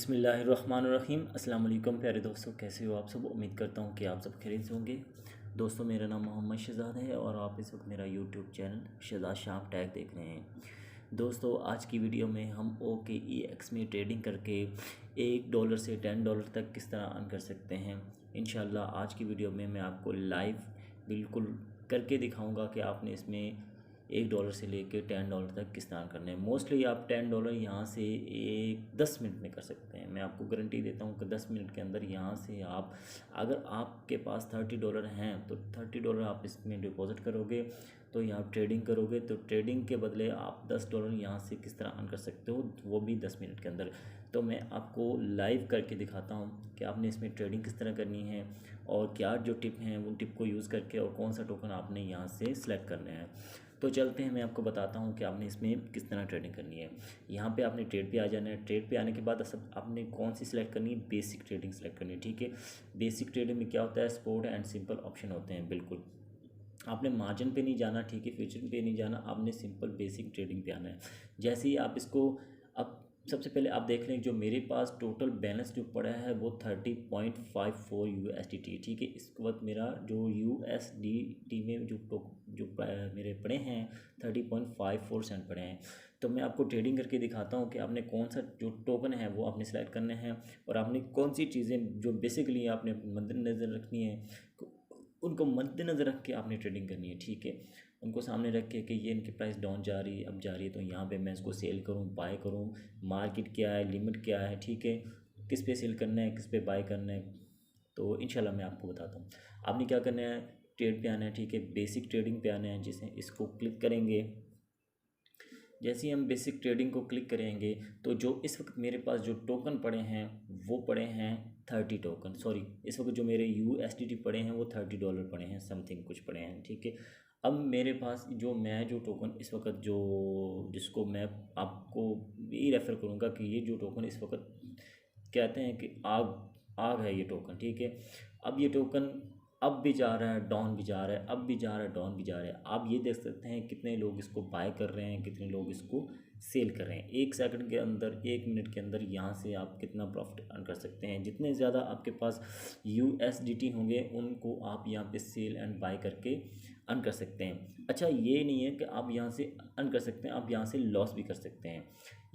बिस्मिल्लाहिर्रहमानिर्रहीम। अस्सलाम वालेकुम प्यारे दोस्तों, कैसे हो आप सब। उम्मीद करता हूँ कि आप सब खैरियत से होंगे। दोस्तों, मेरा नाम मोहम्मद शहज़ाद है और आप इस वक्त मेरा यूट्यूब चैनल शहज़ाद शाम टैग देख रहे हैं। दोस्तों, आज की वीडियो में हम OKEX में ट्रेडिंग करके $1 से $10 तक किस तरह अर्न कर सकते हैं। इंशाल्लाह आज की वीडियो में मैं आपको लाइव बिल्कुल करके दिखाऊंगा कि आपने इसमें $1 से लेके $10 तक किस तरह करने हैं। मोस्टली आप $10 यहाँ से 10 मिनट में कर सकते हैं। मैं आपको गारंटी देता हूँ कि 10 मिनट के अंदर यहाँ से आप, अगर आपके पास $30 हैं तो $30 आप इसमें डिपॉज़िट करोगे तो यहाँ ट्रेडिंग करोगे तो ट्रेडिंग के बदले आप $10 यहाँ से किस तरह अर्न कर सकते हो, वो भी 10 मिनट के अंदर। तो मैं आपको लाइव करके दिखाता हूँ कि आपने इसमें ट्रेडिंग किस तरह करनी है और क्या जो टिप हैं उन टिप को यूज़ करके और कौन सा टोकन आपने यहाँ से सिलेक्ट करना है। तो चलते हैं, मैं आपको बताता हूँ कि आपने इसमें किस तरह ट्रेडिंग करनी है। यहाँ पे आपने ट्रेड पे आ जाना है। ट्रेड पे आने के बाद सब आपने कौन सी सिलेक्ट करनी है, बेसिक ट्रेडिंग सेलेक्ट करनी है। ठीक है, बेसिक ट्रेडिंग में क्या होता है, स्पॉट एंड सिंपल ऑप्शन होते हैं। बिल्कुल आपने मार्जिन पे नहीं जाना, ठीक है, फ्यूचर पे नहीं जाना, आपने सिंपल बेसिक ट्रेडिंग पे आना है। जैसे ही आप इसको, अब सबसे पहले आप देख लें जो मेरे पास टोटल बैलेंस जो पड़ा है वो 30.54 USDT। ठीक है, इस वक्त मेरा जो USDT में जो मेरे पड़े हैं 30.54 सेंट पड़े हैं। तो मैं आपको ट्रेडिंग करके दिखाता हूँ कि आपने कौन सा जो टोकन है वो आपने सेलेक्ट करने हैं और आपने कौन सी चीज़ें जो बेसिकली आपने मद्देनज़र रखनी है, उनको मद्देनज़र रख के आपने ट्रेडिंग करनी है। ठीक है, उनको सामने रख के कि ये इनकी प्राइस डाउन जा रही है, अब जा रही है, तो यहाँ पे मैं इसको सेल करूँ, बाय करूँ, मार्केट क्या है, लिमिट क्या है, ठीक है, किस पे सेल करना है, किस पे बाय करना है। तो इंशाल्लाह मैं आपको बताता हूँ। आपने क्या करना है, ट्रेड पे आना है। ठीक है, बेसिक ट्रेडिंग पे आना है। जिसे इसको क्लिक करेंगे, जैसे ही हम बेसिक ट्रेडिंग को क्लिक करेंगे तो जो इस वक्त मेरे पास जो टोकन पड़े हैं वो पड़े हैं 30 टोकन, सॉरी, इस वक्त जो मेरे USDT पड़े हैं वो $30 पड़े हैं, समथिंग कुछ पड़े हैं। ठीक है, अब मेरे पास जो टोकन इस वक्त जिसको मैं आपको यही रेफ़र करूँगा कि ये जो टोकन इस वक्त कहते हैं कि आग आग है ये टोकन। ठीक है, अब ये टोकन अप भी जा रहा है, डाउन भी जा रहा है, अप भी जा रहा है, डाउन भी जा रहा है। आप ये देख सकते हैं कितने लोग इसको बाय कर रहे हैं, कितने लोग इसको सेल कर रहे हैं। 1 सेकंड के अंदर, 1 मिनट के अंदर यहाँ से आप कितना प्रॉफिट अर्न कर सकते हैं। जितने ज़्यादा आपके पास USDT होंगे उनको आप यहाँ पे सेल एंड बाय करके अर्न कर सकते हैं। अच्छा, ये नहीं है कि आप यहाँ से अर्न कर सकते हैं, आप यहाँ से लॉस भी कर सकते हैं।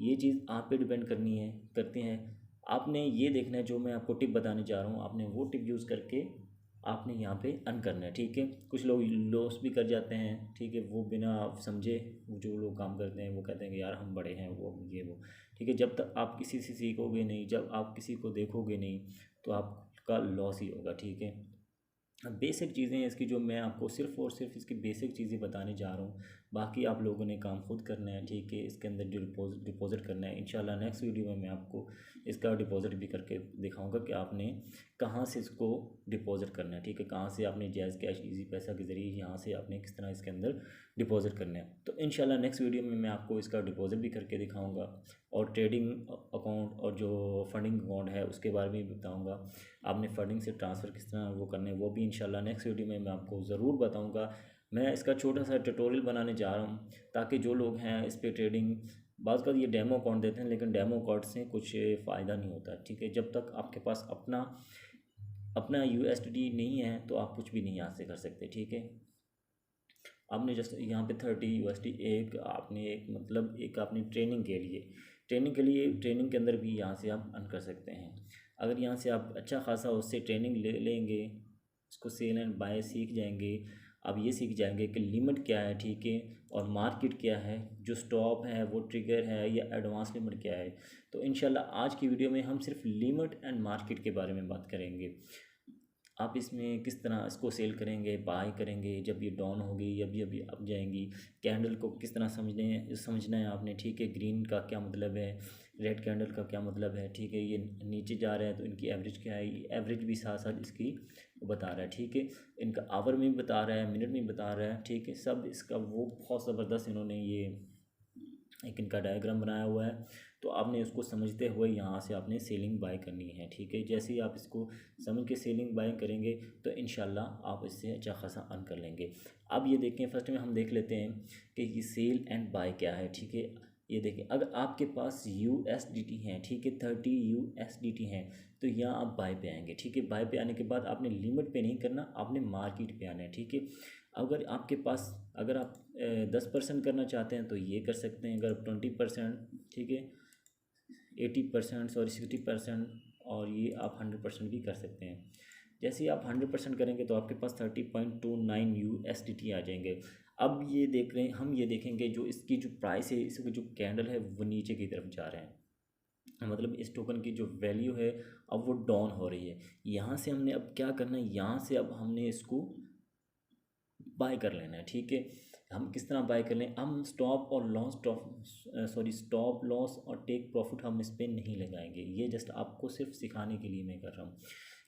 ये चीज़ आप पे डिपेंड करते हैं। आपने ये देखना है, जो मैं आपको टिप बताने जा रहा हूँ, आपने वो टिप यूज़ करके आपने यहाँ पे अर्न करना है। ठीक है, कुछ लोग लॉस भी कर जाते हैं। ठीक है, वो बिना समझे जो लोग काम करते हैं वो कहते हैं कि यार हम बड़े हैं, वो ये वो। ठीक है, जब तक आप किसी से सीखोगे नहीं, जब आप किसी को देखोगे नहीं, तो आपका लॉस ही होगा। ठीक है, बेसिक चीज़ें हैं इसकी, जो मैं आपको सिर्फ़ और सिर्फ इसकी बेसिक चीज़ें बताने जा रहा हूँ। बाकी आप लोगों ने काम खुद करना है। ठीक है, इसके अंदर जो डिपॉज़िट करना है, इंशाल्लाह नेक्स्ट वीडियो में मैं आपको इसका डिपॉज़िट भी करके दिखाऊंगा कि आपने कहाँ से इसको डिपॉज़िट करना है। ठीक है, कहाँ से आपने जैज़ कैश ईजी पैसा के ज़रिए यहाँ से आपने किस तरह इसके अंदर डिपॉज़िट करना है। तो इंशाल्लाह नेक्स्ट वीडियो में मैं आपको इसका डिपॉज़िट भी करके दिखाऊँगा और ट्रेडिंग अकाउंट और जो फंडिंग अकाउंट है उसके बारे में भी बताऊँगा। आपने फंडिंग से ट्रांसफ़र किस तरह वो करने, वो भी इंशाल्लाह नेक्स्ट वीडियो में मैं आपको ज़रूर बताऊंगा। मैं इसका छोटा सा ट्यूटोरियल बनाने जा रहा हूँ ताकि जो लोग हैं इस पे ट्रेडिंग, बाज़ का ये डेमो अकाउंट देते हैं लेकिन डेमो अकाउंट से कुछ फ़ायदा नहीं होता। ठीक है, जब तक आपके पास अपना अपना USDT नहीं है तो आप कुछ भी नहीं यहाँ से कर सकते। ठीक है, आपने जस्ट यहाँ पे 30 USD एक आपने ट्रेनिंग के अंदर भी यहाँ से आप अर्न कर सकते हैं। अगर यहाँ से आप अच्छा खासा उससे ट्रेनिंग ले लेंगे, उसको सेल एंड बाय सीख जाएंगे, आप ये सीख जाएंगे कि लिमिट क्या है, ठीक है, और मार्केट क्या है, जो स्टॉप है वो ट्रिगर है या एडवांस लिमिट क्या है। तो इंशाल्लाह आज की वीडियो में हम सिर्फ लिमिट एंड मार्केट के बारे में बात करेंगे। आप इसमें किस तरह इसको सेल करेंगे, बाय करेंगे, जब ये डाउन होगी या अभी अप जाएंगी, कैंडल को किस तरह समझना है आपने। ठीक है, ग्रीन का क्या मतलब है, रेड कैंडल का क्या मतलब है। ठीक है, ये नीचे जा रहे हैं तो इनकी एवरेज क्या है, एवरेज भी साथ साथ इसकी बता रहा है। ठीक है, इनका आवर में भी बता रहा है, मिनट में भी बता रहा है। ठीक है, सब इसका वो बहुत ज़बरदस्त इन्होंने ये एक इनका डायग्राम बनाया हुआ है। तो आपने उसको समझते हुए यहाँ से आपने सेलिंग बाय करनी है। ठीक है, जैसे ही आप इसको समझ के सेलिंग बाय करेंगे तो इंशाल्लाह आप इससे अच्छा खासा अर्न कर लेंगे। अब ये देखें, फर्स्ट में हम देख लेते हैं कि ये सेल एंड बाय क्या है। ठीक है, ये देखिए, अगर आपके पास USDT हैं, ठीक है, 30 USDT हैं, तो यहाँ आप बाय पे आएंगे, ठीक है। बाय पे आने के बाद आपने लिमिट पे नहीं करना, आपने मार्केट पे आना है, ठीक है। अगर आपके पास, अगर आप 10% करना चाहते हैं तो ये कर सकते हैं। अगर 20%, ठीक है, 80%, सॉरी 60%, और ये आप 100% भी कर सकते हैं। जैसे ही आप 100% करेंगे तो आपके पास 30.29 USDT आ जाएंगे। अब ये देख रहे हैं, हम ये देखेंगे जो इसकी जो प्राइस है, इसकी जो कैंडल है वो नीचे की तरफ जा रहे हैं, मतलब इस टोकन की जो वैल्यू है अब वो डाउन हो रही है। यहाँ से हमने अब क्या करना है, यहाँ से अब हमने इसको बाय कर लेना है, ठीक है। हम किस तरह बाय कर लें, हम स्टॉप और लॉस, स्टॉप लॉस और टेक प्रॉफिट हम इस पर नहीं लगाएंगे। ये जस्ट आपको सिर्फ सिखाने के लिए मैं कर रहा हूँ,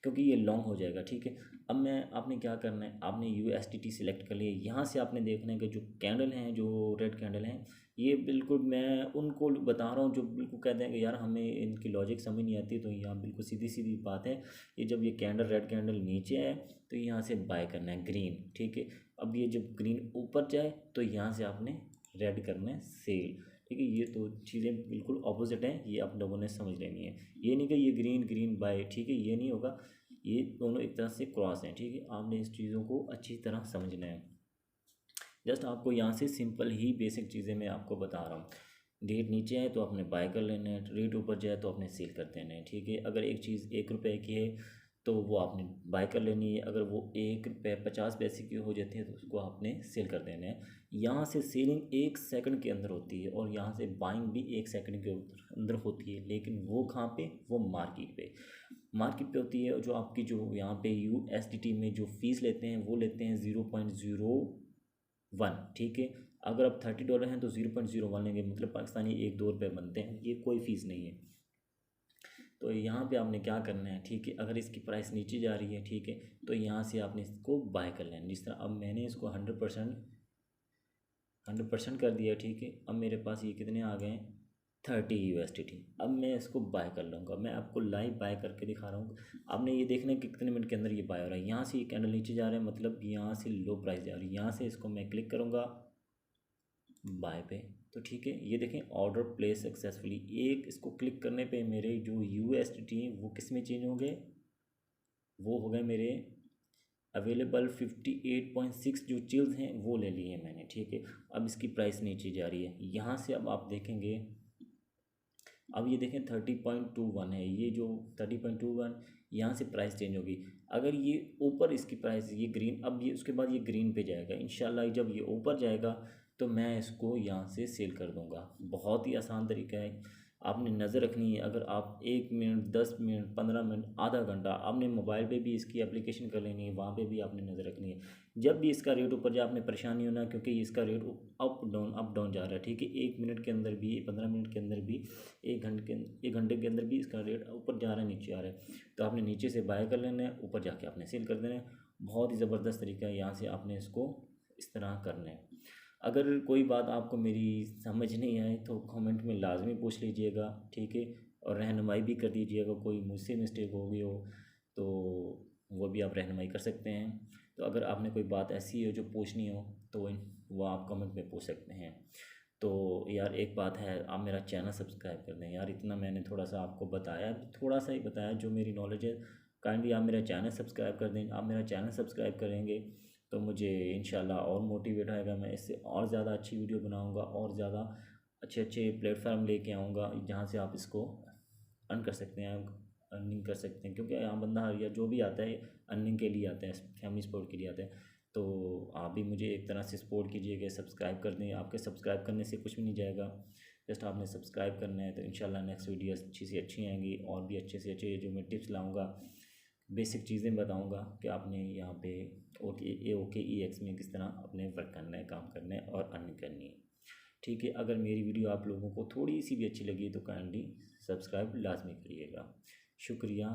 क्योंकि ये लॉन्ग हो जाएगा, ठीक है। अब आपने क्या करना है, आपने USDT सिलेक्ट कर लिया। यहाँ से आपने देखना है कि जो कैंडल हैं, जो रेड कैंडल हैं, ये बिल्कुल मैं उनको बता रहा हूँ जो बिल्कुल कहते हैं कि यार हमें इनकी लॉजिक समझ नहीं आती, तो यहाँ बिल्कुल सीधी सीधी बात है। ये जब ये कैंडल, रेड कैंडल नीचे है तो यहाँ से बाय करना है ग्रीन, ठीक है। अब ये जब ग्रीन ऊपर जाए तो यहाँ से आपने रेड करना है सेल, ठीक है। ये तो चीज़ें बिल्कुल ऑपोजिट हैं, ये आप लोगों ने समझ लेनी है। ये नहीं कि ये ग्रीन ग्रीन बाय, ठीक है, ये नहीं होगा। ये दोनों एक तरह से क्रॉस हैं, ठीक है। आपने इस चीज़ों को अच्छी तरह समझना है। जस्ट आपको यहाँ से सिंपल ही बेसिक चीज़ें मैं आपको बता रहा हूँ। रेट नीचे है तो आपने बाय कर लेना है, रेट ऊपर जाए तो आपने सेल कर देना है, ठीक है। अगर एक चीज़ 1 रुपये की है तो वो आपने बाय कर लेनी है। अगर वो 1 रुपये 50 पैसे की हो जाती है तो उसको आपने सेल कर देना है। यहाँ से सेलिंग 1 सेकंड के अंदर होती है और यहाँ से बाइंग भी 1 सेकंड के अंदर होती है, लेकिन वो कहाँ पे, वो मार्केट पे होती है। जो आपकी जो यहाँ पे USDT में जो फीस लेते हैं वो लेते हैं 0.01, ठीक है। अगर आप $30 हैं तो 0.01 लेंगे, मतलब पाकिस्तानी 1-2 रुपये बनते हैं, ये कोई फ़ीस नहीं है। तो यहाँ पे आपने क्या करना है, ठीक है। अगर इसकी प्राइस नीचे जा रही है, ठीक है, तो यहाँ से आपने इसको बाय कर लेना। जिस तरह अब मैंने इसको 100% कर दिया, ठीक है। अब मेरे पास ये कितने आ गए हैं, 30 USDT। अब मैं इसको बाय कर लूँगा, मैं आपको लाइव बाय करके दिखा रहा हूँ। आपने ये देखना है कि कितने मिनट के अंदर ये बाय हो रहा है। यहाँ से ये कैंडल नीचे जा रहा है, मतलब यहाँ से लो प्राइस जा रही है। यहाँ से इसको मैं क्लिक करूँगा बाय पे, तो ठीक है, ये देखें ऑर्डर प्लेस सक्सेसफुली। एक इसको क्लिक करने पे मेरे जो USDT वो किस में चेंज हो गए, वो हो गए मेरे अवेलेबल 58.6 जो चिल्स हैं वो ले लिए मैंने, ठीक है। अब इसकी प्राइस नीचे जा रही है। यहाँ से अब आप देखेंगे, अब ये देखें 30.21 है, ये जो 30.21 यहाँ से प्राइस चेंज होगी। अगर ये ऊपर इसकी प्राइस, ये ग्रीन, अब ये उसके बाद ये ग्रीन पे जाएगा इंशाल्लाह। जब ये ऊपर जाएगा तो मैं इसको यहाँ से सेल कर दूँगा। बहुत ही आसान तरीका है, आपने नज़र रखनी है। अगर आप 1 मिनट, 10 मिनट, 15 मिनट, आधा घंटा, आपने मोबाइल पे भी इसकी एप्लीकेशन कर लेनी है, वहाँ पे भी आपने नज़र रखनी है। जब भी इसका रेट ऊपर जाए आपने परेशानी होना, क्योंकि इसका रेट अप डाउन जा रहा है, ठीक है। 1 मिनट के अंदर भी, 15 मिनट के अंदर भी, 1 घंटे के अंदर भी इसका रेट ऊपर जा रहा है, नीचे आ रहा है। तो आपने नीचे से बाय कर लेना है, ऊपर जाके आपने सेल कर देना है। बहुत ही ज़बरदस्त तरीका है, यहाँ से आपने इसको इस तरह करना है। अगर कोई बात आपको मेरी समझ नहीं आए तो कमेंट में लाजमी पूछ लीजिएगा, ठीक है। और रहनुमाई भी कर दीजिएगा, कोई मुझसे मिस्टेक हो गई हो तो वो भी आप रहनुमाई कर सकते हैं। तो अगर आपने कोई बात ऐसी हो जो पूछनी हो तो वो आप कमेंट में पूछ सकते हैं। तो यार एक बात है, आप मेरा चैनल सब्सक्राइब कर दें यार। इतना मैंने थोड़ा सा आपको बताया, थोड़ा सा ही बताया जो मेरी नॉलेज है। काइंडली आप मेरा चैनल सब्सक्राइब कर दें। आप मेरा चैनल सब्सक्राइब करेंगे तो मुझे इंशाल्लाह और मोटिवेट आएगा, मैं इससे और ज़्यादा अच्छी वीडियो बनाऊंगा और ज़्यादा अच्छे अच्छे प्लेटफार्म लेके आऊँगा जहाँ से आप इसको अर्न कर सकते हैं, अर्निंग कर सकते हैं। क्योंकि यहाँ बंदा या जो भी आता है अर्निंग के लिए आता है, फैमिली सपोर्ट के लिए आता है। तो आप भी मुझे एक तरह से सपोर्ट कीजिएगा, सब्सक्राइब कर दें। आपके सब्सक्राइब करने से कुछ भी नहीं जाएगा, जस्ट आपने सब्सक्राइब करना है। तो इंशाल्लाह नेक्स्ट वीडियो अच्छी से अच्छी आएंगी, और भी अच्छे से अच्छे जो मैं टिप्स लाऊँगा, बेसिक चीज़ें बताऊंगा कि आपने यहाँ पे OKEX में किस तरह अपने वर्क करना है, काम करना है और अर्निंग करनी है, ठीक है। अगर मेरी वीडियो आप लोगों को थोड़ी सी भी अच्छी लगी तो काइंडली सब्सक्राइब लाजमी करिएगा। शुक्रिया।